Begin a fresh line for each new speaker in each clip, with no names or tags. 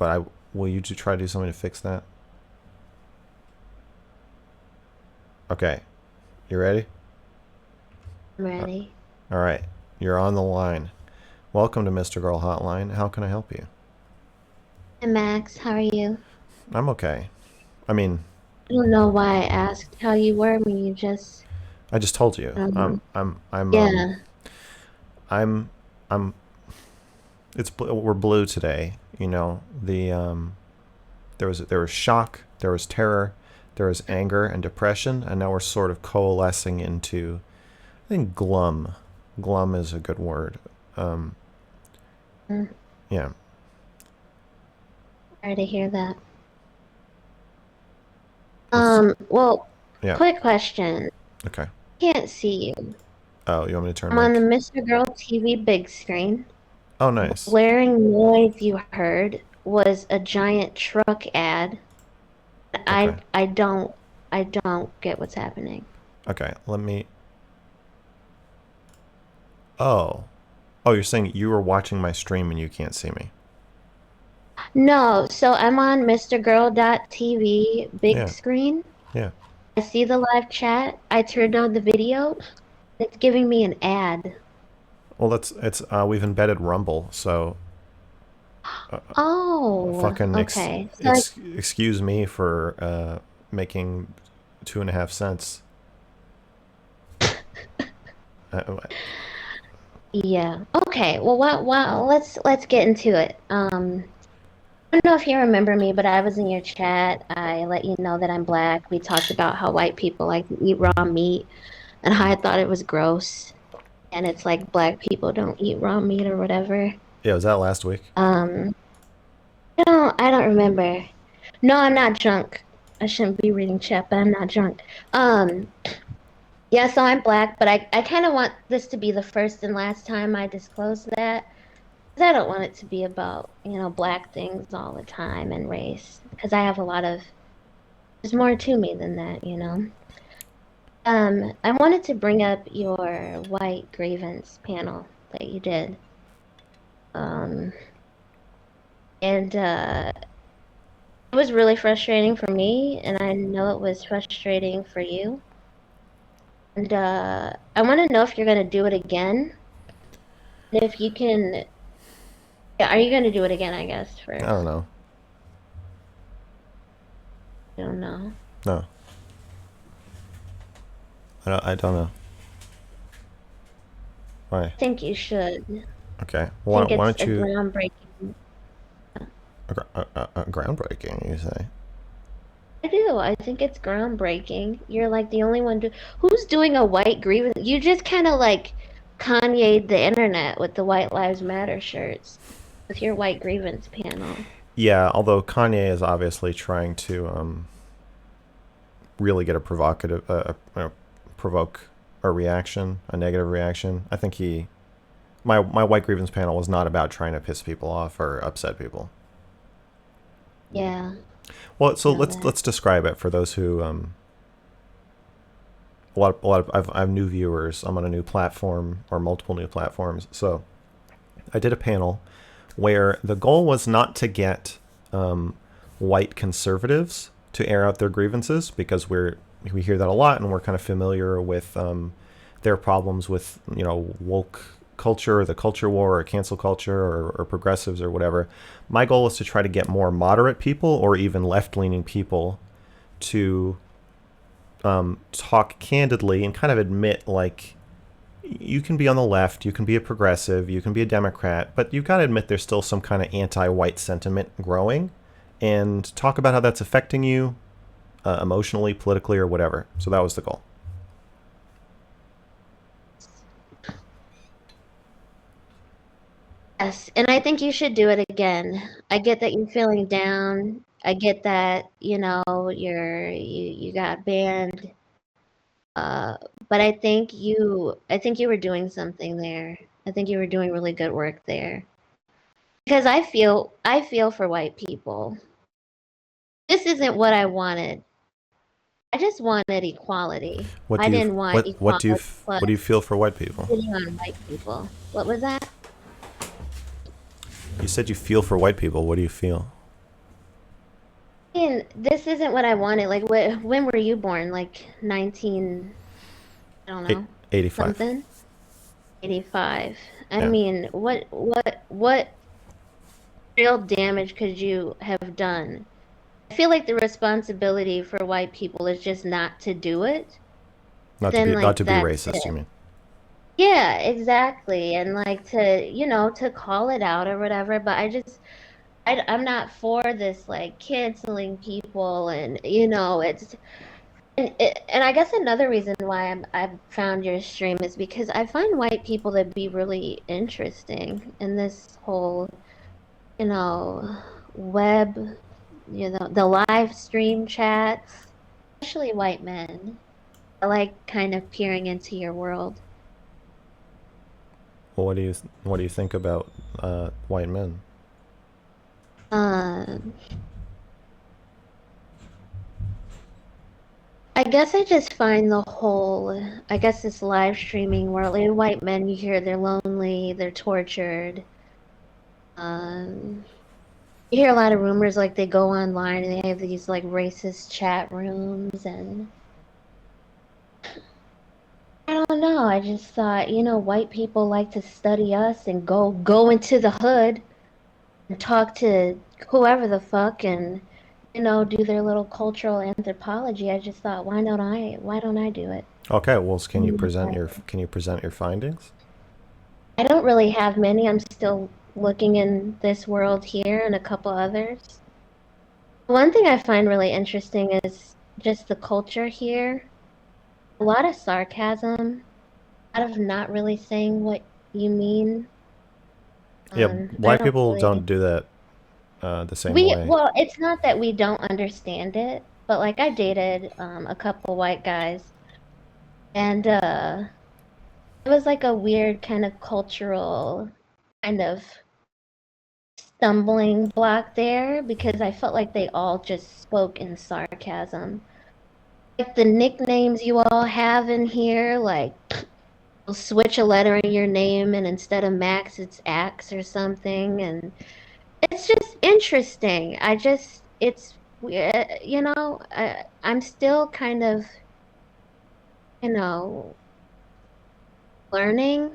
but will you try to do something to fix that? Okay. You ready?
I'm ready.
All right. You're on the line. Welcome to Mr. Girl Hotline. How can I help you?
Hey Max, how are you?
I'm okay. I mean,
I don't know why I asked how you were when you just
I just told you.
um
I'm
yeah.
I'm I'm we're blue today. You know, there was shock, there was terror, there was anger and depression, and now we're sort of coalescing into, I think, glum. Glum is a good word. Um,
Mm,
yeah.
sorry to hear that.
Let's.
Well,
Yeah.
quick question.
Okay.
Can't see you.
Oh, you want me to turn
I'm on the
mic?
Mr. Girl TV big screen.
Oh,
The
nice.
blaring noise you heard was a giant truck ad.
Okay.
I don't get what's happening.
Okay. Let me. Oh. Oh, you're saying you were watching my stream and you can't see me.
No, so I'm on mrgirl.tv big
Yeah.
screen.
Yeah.
I see the live chat. I turned on the video. It's giving me an ad.
Well, that's it's. We've embedded Rumble, so
Oh,
fucking
okay. So
excuse me for making 2.5 cents. Uh,
yeah. Okay. Well, let's get into it. I don't know if you remember me, but I was in your chat. I let you know that I'm black. We talked about how white people like to eat raw meat and how I thought it was gross. And it's like black people don't eat raw meat or whatever.
yeah, was that last week?
Um, I don't remember. No, I'm not drunk. I shouldn't be reading chat, but I'm not drunk. Um, Yeah, so I'm black, but I kind of want this to be the first and last time I disclose that. 'Cause I don't want it to be about, black things all the time and race. Because I have there's more to me than that. I wanted to bring up your white grievance panel that you did. Um, and it was really frustrating for me, and I know it was frustrating for you. And I want to know if you're going to do it again. And if you can. Yeah, are you gonna do it again, I guess,
I don't
first?
know.
I don't know.
No, I don't know. Why?
I think you should. I
Okay.
think
Why
it's
don't
a
you?
groundbreaking.
Groundbreaking, you say?
I do. I think it's groundbreaking. You're like the only one who's doing a white grievance. You just kind of like Kanye the internet with the White Lives Matter shirts with your white grievance panel.
Yeah. Although Kanye is obviously trying to really get a provoke a reaction, a negative reaction. I think my white grievance panel was not about trying to piss people off or upset people.
Yeah,
Well, so
know
let's
that.
let's describe it for those who I have new viewers. I'm on a new platform or multiple new platforms. So I did a panel where the goal was not to get white conservatives to air out their grievances, because we hear that a lot and we're kind of familiar with their problems with woke culture, or the culture war, or cancel culture, or progressives, or whatever. My goal was to try to get more moderate people or even left leaning people to talk candidly and kind of admit, like, you can be on the left, you can be a progressive, you can be a Democrat, but you've got to admit there's still some kind of anti-white sentiment growing, and talk about how that's affecting you emotionally, politically, or whatever. So that was the goal.
Yes, and I think you should do it again. I get that you're feeling down. I get that, you got banned. Uh, but I think you were doing something there. I think you were doing really good work there. Because I feel for white people. This isn't what I wanted. I just wanted equality.
What
I
do you
didn't want equality
what do you
plus
feel for white people?
sitting on white people. What was that?
You said you feel for white people. What do you feel?
And this isn't what I wanted. Like, when were you born? Like 19, I don't
Eight,
know,
85.
something? 85. I
Yeah.
mean, what real damage could you have done? I feel like the responsibility for white people is just not to do it. Then,
Not
like,
to be
that's
racist, you
it.
mean?
Yeah, exactly. And like to call it out or whatever. But I'm not for this like canceling people and it's and I guess another reason why I've found your stream is because I find white people to be really interesting in this whole, you know, web, the live stream chats, especially white men. I like kind of peering into your world.
Well, what do you think about white men?
Um, I guess I just find I guess this live streaming world, like white men, you hear they're lonely, they're tortured. Um, you hear a lot of rumors like they go online and they have these like racist chat rooms and I don't know. I just thought, white people like to study us and go into the hood and talk to whoever the fuck and do their little cultural anthropology. I just thought, why don't I do it?
Okay, well,
Mm.
can you present your findings?
I don't really have many. I'm still looking in this world here and a couple others. One thing I find really interesting is just the culture here. A lot of sarcasm, a lot of not really saying what you mean.
Yeah,
I
black
don't
people don't
really.
do that the same way.
Well, it's not that we don't understand it, but like I dated a couple white guys, and it was like a weird kind of cultural kind of stumbling block there because I felt like they all just spoke in sarcasm. Like the nicknames you all have in here, like you'll switch a letter in your name and instead of Max, it's Axe or something. And it's just interesting. It's, I'm still kind of, you know, learning.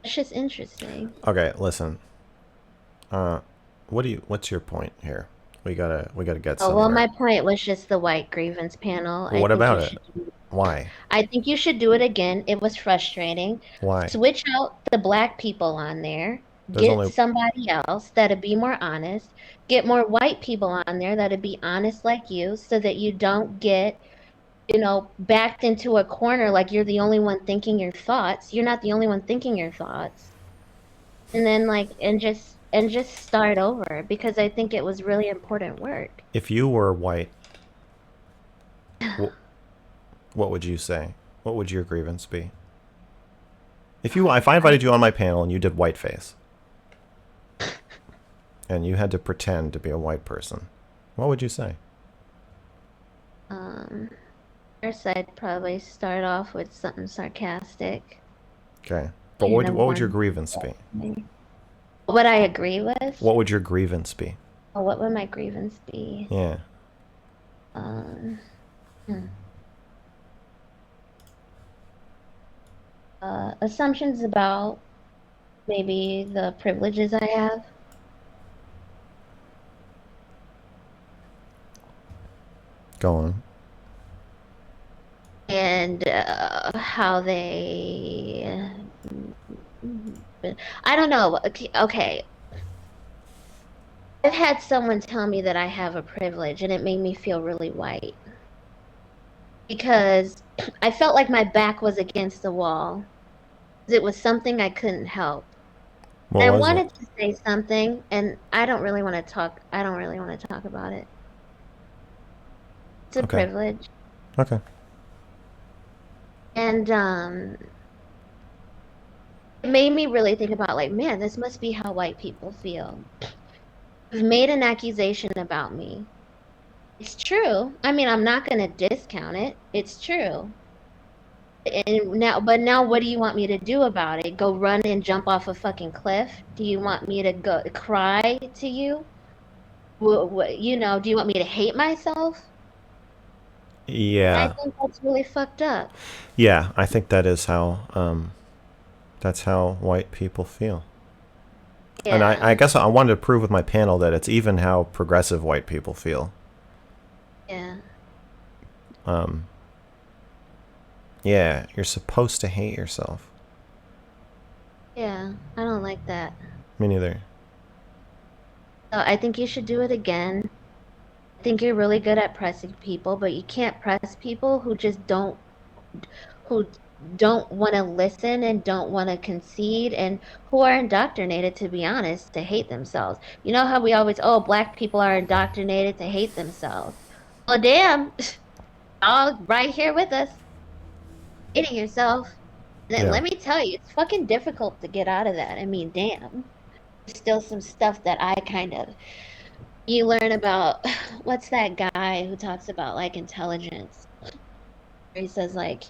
It's just interesting.
Okay, listen. Uh, what's your point here? We gotta get
Oh, well,
somewhere.
my point was just the white grievance panel.
What about it? Why?
I think you should do it again. It was frustrating.
Why?
Switch out the black people on there.
There's
Get
only
somebody else that'd be more honest. Get more white people on there that'd be honest like you so that you don't get, backed into a corner like you're the only one thinking your thoughts. You're not the only one thinking your thoughts. And then like and just start over because I think it was really important work.
if you were white, wh- what would you say? What would your grievance be? If I invited you on my panel and you did whiteface and you had to pretend to be a white person, what would you say?
Um, First I'd probably start off with something sarcastic.
Okay. But
Kind of
what would your
one.
grievance be?
What I agree with?
What would your grievance be?
Or what would my grievance be?
Yeah.
Um, hmm. Assumptions about maybe the privileges I have
Go on.
and how they. I don't know. Okay. I've had someone tell me that I have a privilege, and it made me feel really white because I felt like my back was against the wall. It was something I couldn't help.
What
I
was it?
wanted to say something, and I don't really want to talk. I don't really want to talk about it. It's a
Okay.
privilege,
Okay.
and it made me really think about like, man, this must be how white people feel. You've made an accusation about me. It's true. I mean, I'm not going to discount it. It's true. But now, what do you want me to do about it? Go run and jump off a fucking cliff? Do you want me to go cry to you? Do you want me to hate myself? I
Yeah.
think that's really fucked up.
Yeah, I think that is how that's how white people feel. And I
Yeah,
guess I wanted to prove with my panel that it's even how progressive white people feel.
yeah,
Um, yeah, you're supposed to hate yourself.
yeah. I don't like that.
Me neither.
So I think you should do it again. I think you're really good at pressing people, but you can't press people who don't want to listen and don't want to concede and who are indoctrinated, to be honest, to hate themselves. You know how we always, oh, black people are indoctrinated to hate themselves. Well, damn, all right here with us, hating yourself. And
Yeah.
let me tell you, it's fucking difficult to get out of that. I mean, damn. There's still some stuff that I kind of you learn about what's that guy who talks about like intelligence? He says like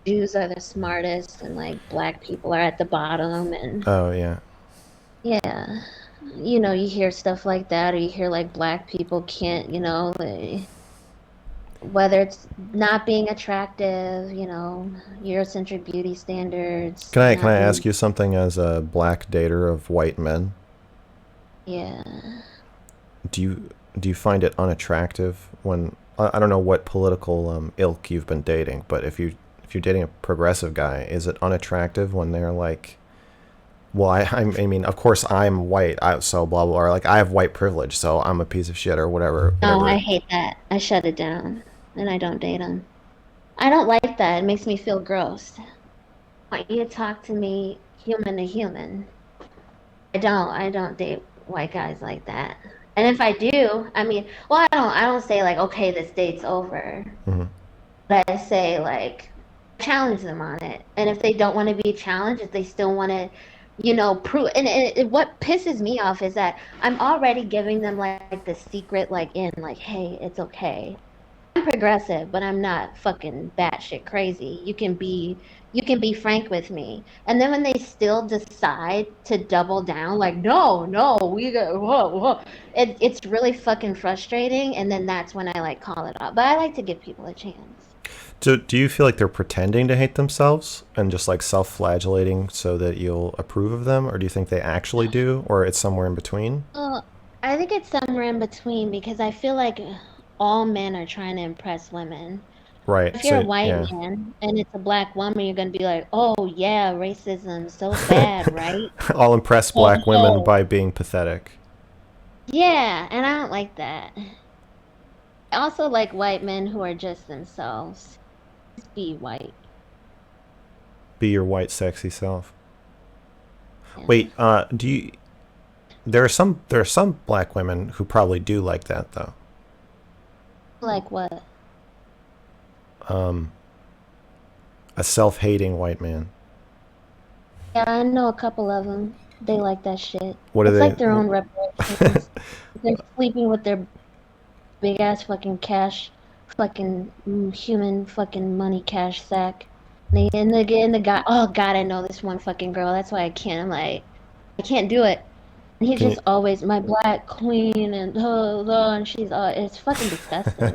Jews are the smartest and like black people are at the bottom and
Oh yeah.
yeah. You hear stuff like that or you hear like black people can't, whether it's not being attractive, Eurocentric beauty standards,
Can I
not being
ask you something as a black dater of white men?
yeah.
Do you do you find it unattractive when I don't know what political ilk you've been dating, but if you're dating a progressive guy, is it unattractive when they're like, well, I mean, of course I'm white, so blah blah, or like I have white privilege, so I'm a piece of shit or whatever,
No, I
whatever.
hate that. I shut it down and I don't date them. I don't like that. It makes me feel gross. I want you to talk to me human to human. I don't date white guys like that. And if I do, I mean, well, I don't say like, okay, this date's over.
Hmm.
But I say like challenge them on it. And if they don't want to be challenged, if they still want to, prove and what pisses me off is that I'm already giving them like the secret like in like, hey, it's okay. I'm progressive, but I'm not fucking batshit crazy. You can be frank with me. And then when they still decide to double down, like, no, no, we got whoa, whoa. It's really fucking frustrating. And then that's when I like call it off. But I like to give people a chance.
Do you feel like they're pretending to hate themselves and just like self-flagellating so that you'll approve of them, or do you think they actually do, or it's somewhere in between?
Well, I think it's somewhere in between because I feel like all men are trying to impress women.
Right.
If you're a
So
white
yeah,
man and it's a black woman, you're gonna be like, "Oh yeah, racism so bad, right?"
I'll impress black women
Oh
by being pathetic.
yeah, and I don't like that. I also like white men who are just themselves. Just be white.
Be your white sexy self.
Yeah.
Wait, do you? There are some black women who probably do like that though.
Like what?
Um, a self-hating white man.
Yeah, I know a couple of them. They like that shit.
What are
It's
they?
like their own reparations. They're sleeping with their big ass fucking cash, fucking human fucking money cash sack. And the guy, oh God, I know this one fucking girl. That's why I can't. I'm like, I can't do it. And he's
Can
just
you?
always my black queen and she's it's fucking disgusting.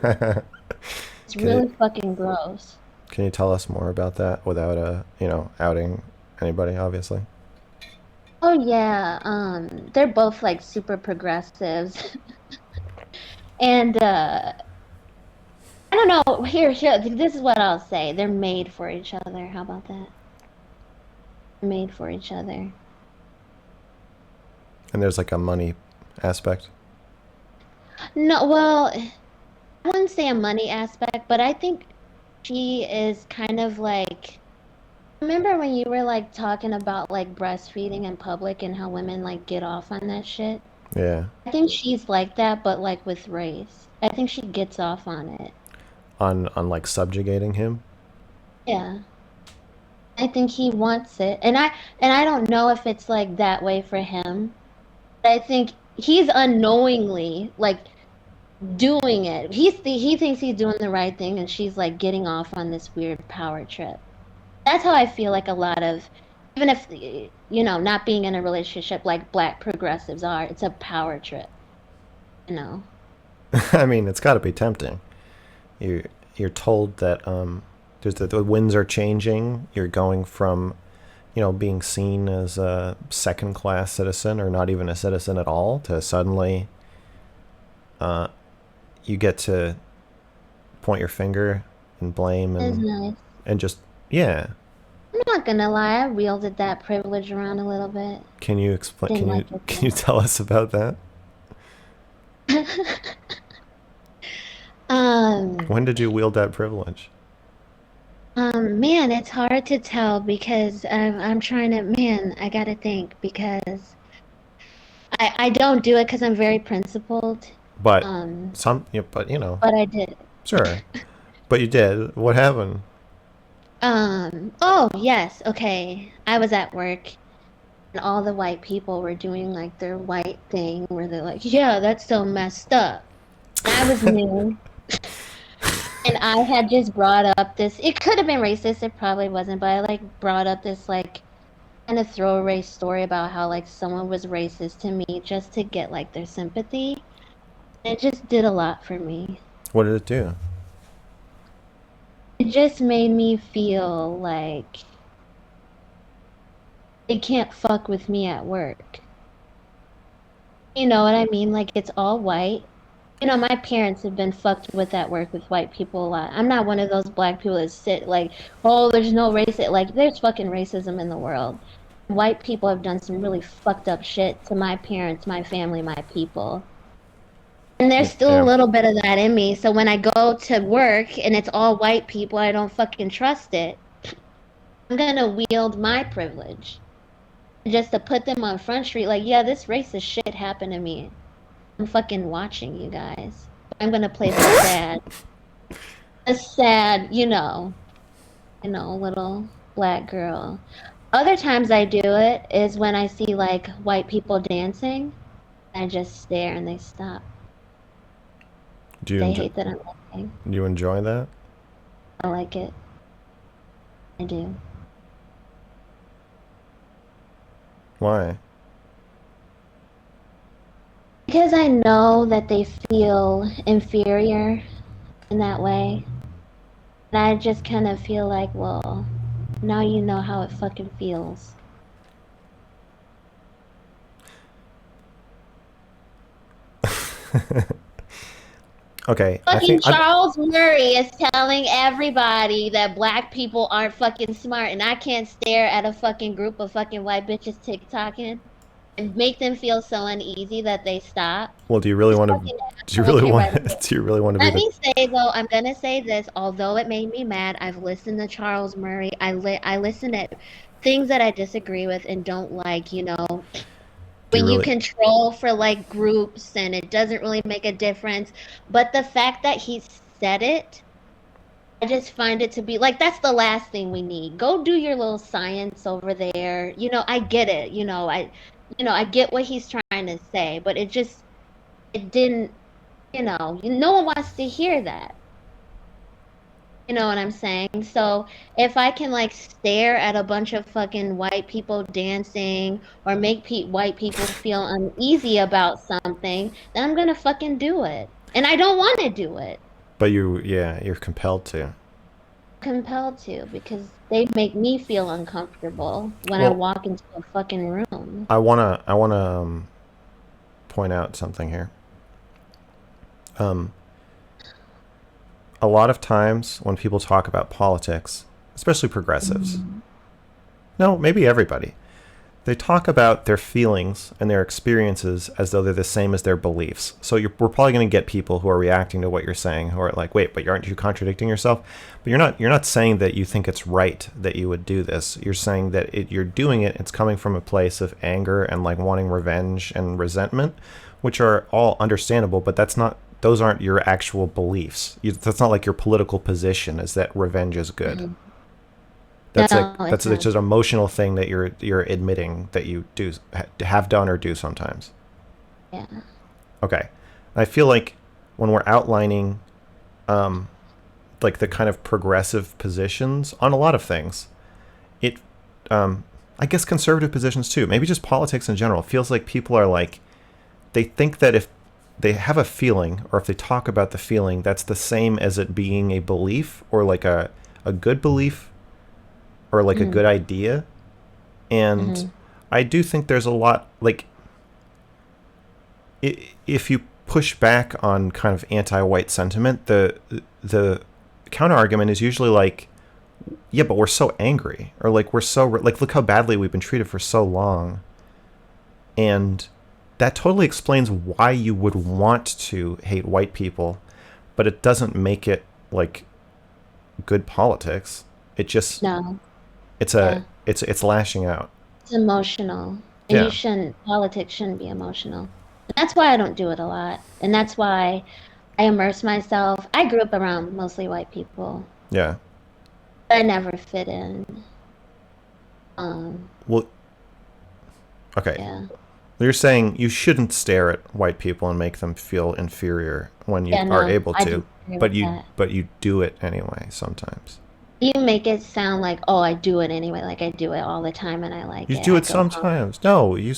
It's
Can you?
really fucking gross.
Can you tell us more about that without outing anybody? Obviously.
Oh yeah, they're both like super progressives, and I don't know. Here, this is what I'll say. They're made for each other. How about that? Made for each other.
And there's like a money aspect.
No, well, I wouldn't say a money aspect, but I think she is kind of like, remember when you were like talking about like breastfeeding in public and how women like get off on that shit?
Yeah.
I think she's like that, but like with race. I think she gets off on it.
On like subjugating him.
Yeah. I think he wants it. And I don't know if it's like that way for him. But I think he's unknowingly like doing it. He thinks he's doing the right thing and she's like getting off on this weird power trip. That's how I feel like a lot of even if not being in a relationship like black progressives are, it's a power trip. you know.
I mean, it's got to be tempting. You're told that the winds are changing. You're going from being seen as a second class citizen or not even a citizen at all to suddenly you get to point your finger and blame
It's
and
nice.
just yeah.
I'm not gonna lie, I wielded that privilege around a little bit.
Can you explain?
Didn't like it
Can you
though.
tell us about that?
Um,
When did you wield that privilege?
man, it's hard to tell because I'm trying to, man, I gotta think because I don't do it because I'm very principled.
But
Um,
but
but I did.
sure. But you did. What happened?
Oh yes, okay. I was at work and all the white people were doing like their white thing where they're like, yeah, that's so messed up. And I was new. And I had just brought up this, it could have been racist, it probably wasn't, but I like brought up this like kind of throwaway story about how like someone was racist to me just to get like their sympathy. It just did a lot for me.
What did it do?
It just made me feel like they can't fuck with me at work. You know what I mean? Like it's all white. You know, my parents have been fucked with at work with white people a lot. I'm not one of those black people that sit like, oh, there's no racism. Like, there's fucking racism in the world. White people have done some really fucked up shit to my parents, my family, my people. And there's still a
Yeah.
little bit of that in me. So when I go to work and it's all white people, I don't fucking trust it. I'm gonna wield my privilege just to put them on Front Street. Like, yeah, this racist shit happened to me. I'm fucking watching you guys. I'm gonna play the sad, little black girl. Other times I do it is when I see like white people dancing. I just stare and they stop.
Do you
They
enjoy,
hate that I'm looking.
do you enjoy that?
I like it. I do.
Why?
Because I know that they feel inferior in that way. And I just kind of feel like, well, now you know how it fucking feels.
Okay, I
Fucking
think I
Charles Murray is telling everybody that black people aren't fucking smart, and I can't stare at a fucking group of fucking white bitches TikToking and make them feel so uneasy that they stop.
well, do you really
These
want to
fucking
do you
assholes
really
here
want
by the way.
do you really want to be
Let
the
me say though, I'm gonna say this. Although it made me mad, I've listened to Charles Murray. I listen at things that I disagree with and don't like.
do you
When you
really
control for like groups and it doesn't really make a difference. But the fact that he said it, I just find it to be like that's the last thing we need. Go do your little science over there. I get it. I get what he's trying to say, but it didn't, no one wants to hear that. You know what I'm saying? So if I can like stare at a bunch of fucking white people dancing or make white people feel uneasy about something, then I'm gonna fucking do it. And I don't want to do it.
but you're compelled to.
Compelled to because they make me feel uncomfortable when I
Well,
walk into a fucking room.
I wanna point out something here. Um, a lot of times when people talk about politics, especially progressives,
Mhm.
no, maybe everybody, they talk about their feelings and their experiences as though they're the same as their beliefs. So we're probably going to get people who are reacting to what you're saying, who are like, "Wait, but aren't you contradicting yourself?" But you're not saying that you think it's right that you would do this. You're saying that you're doing it. It's coming from a place of anger and like wanting revenge and resentment, which are all understandable. But those aren't your actual beliefs. That's not like your political position is that revenge is good.
Mhm.
That's
No,
that's
it's not.
just an emotional thing that you're admitting that you do have done or do sometimes.
Yeah.
Okay, I feel like when we're outlining um, like the kind of progressive positions on a lot of things, it I guess conservative positions too. Maybe just politics in general. It feels like people are like they think that if they have a feeling, or if they talk about the feeling, that's the same as it being a belief, or like a good belief, or like a
Mm-hmm.
good idea. And
Mm-hmm.
I do think there's a lot, like, if you push back on kind of anti-white sentiment, the counter argument is usually like, yeah, but we're so angry, or like we're so like, look how badly we've been treated for so long, and that totally explains why you would want to hate white people, but it doesn't make it like good politics. It just
No.
it's a
Yeah.
it's lashing out.
It's emotional. And you
Yeah,
shouldn't, politics shouldn't be emotional. And that's why I don't do it a lot. And that's why I immerse myself. I grew up around mostly white people.
yeah.
I never fit in. Um,
Well, okay.
yeah.
You're saying you shouldn't stare at white people and make them feel inferior when you
Yeah,
are
no,
able
I
to,
disagree
but
with
you
that.
but you do it anyway sometimes.
You make it sound like, oh, I do it anyway, like I do it all the time and I like
You
it.
do
I
it
go home.
sometimes. No, you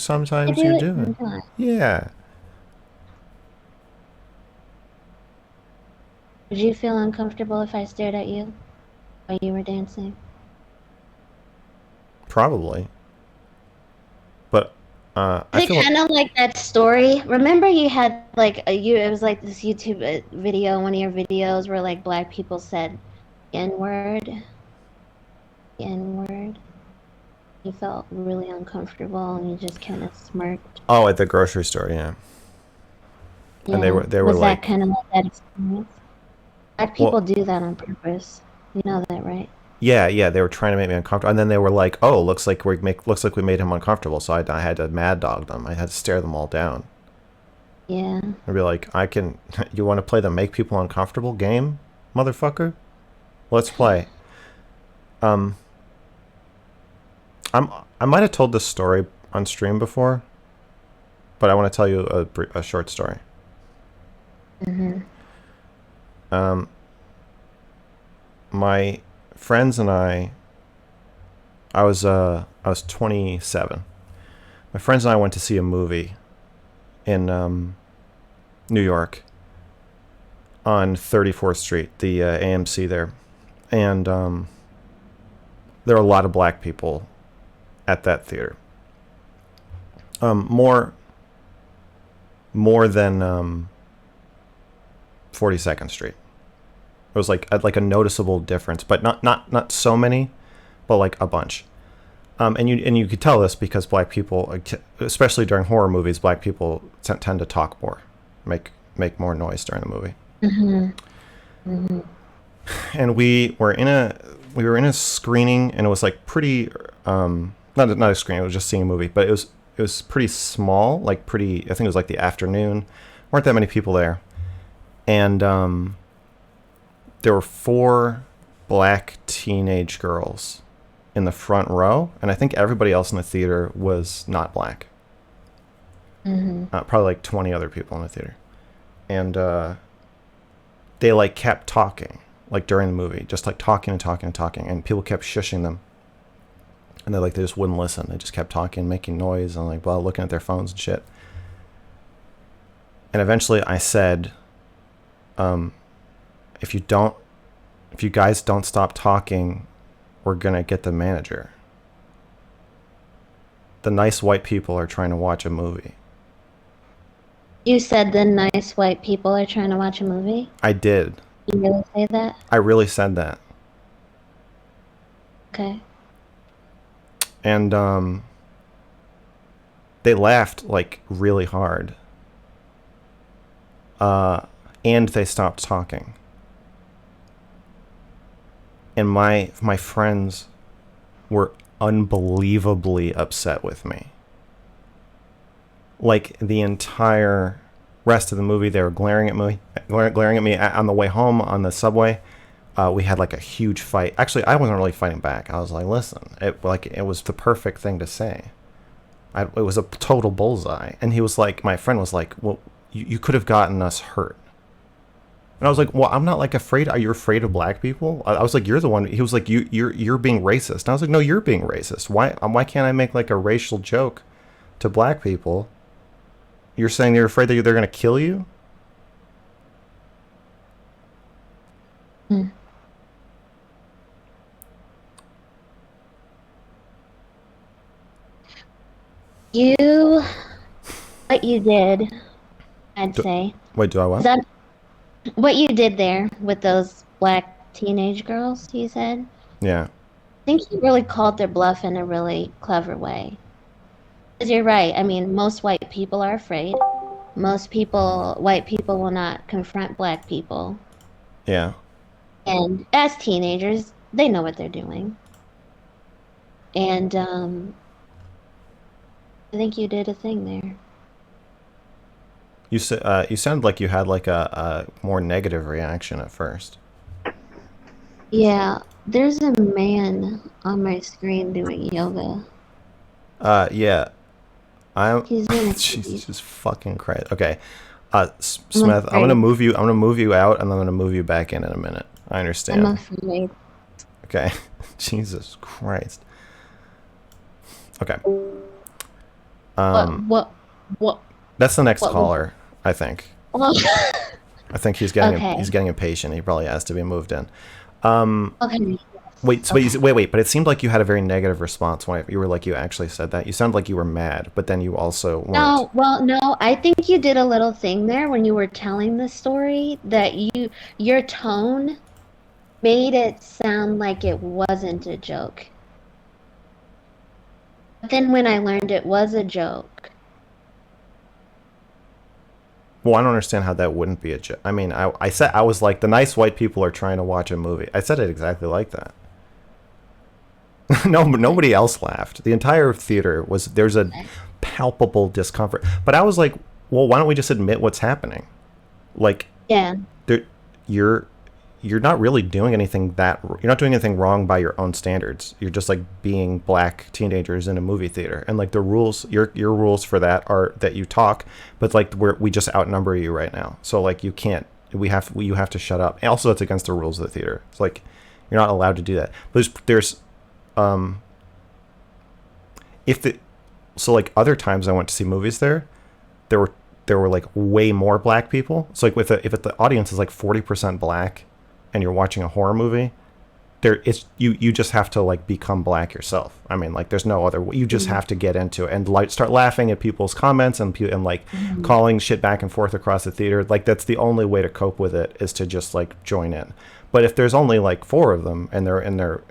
I
sometimes
do
you
it
do it.
sometimes.
Yeah,
Would you feel uncomfortable if I stared at you while you were dancing?
probably. But I
Is it
feel
kind of like that story? Remember you had like it was like this YouTube video, one of your videos where like black people said N-word, N-word. You felt really uncomfortable and you just kind of smirked.
oh, at the grocery store, yeah. And they
Yeah.
were
Was that
like,
kind of like that experience? Black
well,
people do that on purpose. You know that, right?
yeah, yeah, they were trying to make me uncomfortable, and then they were like, "Oh, looks like we made him uncomfortable." So I had to mad dog them. I had to stare them all down.
Yeah.
I'd be like, "I can. You want to play the make people uncomfortable game, motherfucker? Let's play." Um, I might have told this story on stream before, but I want to tell you a short story.
Mm-hmm.
Um, my friends and I was 27. My friends and I went to see a movie in New York on 34th Street, the AMC there, and there are a lot of black people at that theater. More than 42nd Street. It was like a noticeable difference, but not so many, but like a bunch. And you could tell this because black people, especially during horror movies, black people tend to talk more, make more noise during the movie.
Mm-hmm. Mm-hmm.
And we were in a screening, and it was like pretty not a screening, it was just seeing a movie, but it was pretty small, like pretty, I think it was like the afternoon, weren't that many people there, and there were four black teenage girls in the front row, and I think everybody else in the theater was not black.
Mm-hmm.
Probably like 20 other people in the theater, and they like kept talking like during the movie, just like talking and talking and talking, and people kept shushing them, and they just wouldn't listen. They just kept talking, making noise, and like while looking at their phones and shit. And eventually, I said, if you guys don't stop talking, we're gonna get the manager. The nice white people are trying to watch a movie.
You said the nice white people are trying to watch a movie?
I did.
You really say that?
I really said that.
Okay.
And they laughed like really hard. And they stopped talking. And my friends were unbelievably upset with me. Like the entire rest of the movie, they were glaring at me on the way home on the subway. We had like a huge fight. Actually, I wasn't really fighting back. I was like, "Listen, it was the perfect thing to say. It was a total bullseye." And he was like, my friend was like, "Well, you could have gotten us hurt." And I was like, "Well, I'm not like afraid. Are you afraid of black people?" I was like, "You're the one." He was like, "You're being racist." And I was like, "No, you're being racist. Why can't I make like a racial joke to black people You're saying you're afraid that they're going to kill you?
Hmm. You, what you did, I'd
Do,
say.
wait, do I
Is
what?
that what you did there with those black teenage girls, you said? I
Yeah.
think you really called their bluff in a really clever way. Because you're right. I mean, most white people are afraid. White people will not confront black people.
Yeah.
And as teenagers, they know what they're doing. And I think you did a thing there.
You sounded like you had like a more negative reaction at first.
Yeah, there's a man on my screen doing yoga.
Yeah. I'm
He's in a
Jesus
cage.
fucking Christ. Okay.
I'm
Smith, I'm gonna
afraid.
move you. I'm gonna move you out, and I'm gonna move you back in a minute. I
I'm
understand.
afraid.
Okay. Jesus Christ. Okay.
What,
Um,
what, what,
that's the next
what was
caller. I think.
well,
I think he's
okay.
getting impatient. He probably has to be moved in. Um,
Okay.
wait.
Yes.
So
Okay.
wait. But it seemed like you had a very negative response when you were like you actually said that. You sounded like you were mad, but then you also weren't.
No, well, no, I think you did a little thing there when you were telling the story that your tone made it sound like it wasn't a joke. But then when I learned it was a joke,
Well, I don't understand how that wouldn't be a joke. I mean, I said I was like the nice white people are trying to watch a movie. I said it exactly like that. No, nobody else laughed. The entire theater was there's a palpable discomfort. But I was like, well, why don't we just admit what's happening? Like,
yeah.
there, you're you're not really doing anything that you're not doing anything wrong by your own standards. You're just like being black teenagers in a movie theater, and like the rules, your rules for that are that you talk, but like we just outnumber you right now. So like you can't. You have to shut up. And also, it's against the rules of the theater. It's like you're not allowed to do that. But there's um if the so like other times I went to see movies there were like way more black people. So like if the audience is like 40% black and you're watching a horror movie, there it's you just have to like become black yourself. I mean, like there's no other way. You just
Mhm.
have to get into it and like start laughing at people's comments and like
Mhm.
calling shit back and forth across the theater. Like that's the only way to cope with it is to just like join in. But if there's only like four of them and they're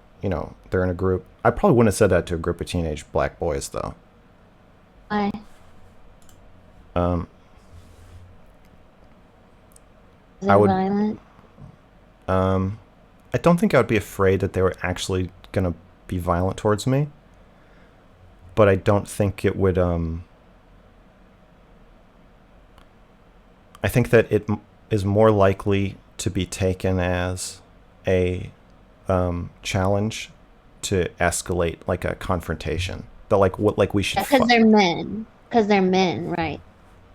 they're in a group, I probably wouldn't have said that to a group of teenage black boys though.
Why?
Um,
Is
I
it
would
violent?
um, I don't think I would be afraid that they were actually gonna be violent towards me, but I don't think it would. I think that it is more likely to be taken as a challenge to escalate like a confrontation. That like what like we should.
Because they're men. Because they're men, right?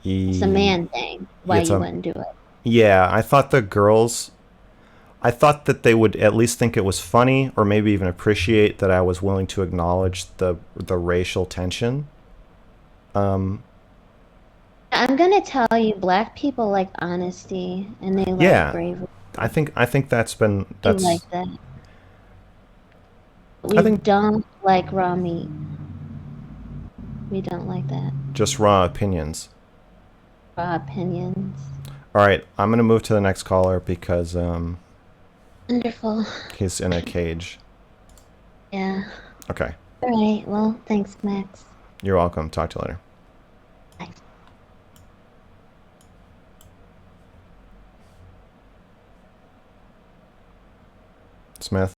It's a
E-
man thing. Why
it's
you
a
wouldn't do it.
yeah. I thought the girls. I thought that they would at least think it was funny, or maybe even appreciate that I was willing to acknowledge the racial tension. Um,
I'm gonna tell you, black people like honesty and they like
yeah,
bravery.
I think
We like that.
I
We
think
don't like raw meat. We don't like that.
just raw opinions.
Raw opinions.
All right, I'm gonna move to the next caller because
Wonderful.
he's in a cage.
Yeah.
Okay,
All right. Well, thanks, Max.
you're welcome. Talk to you later.
Bye.
Smith.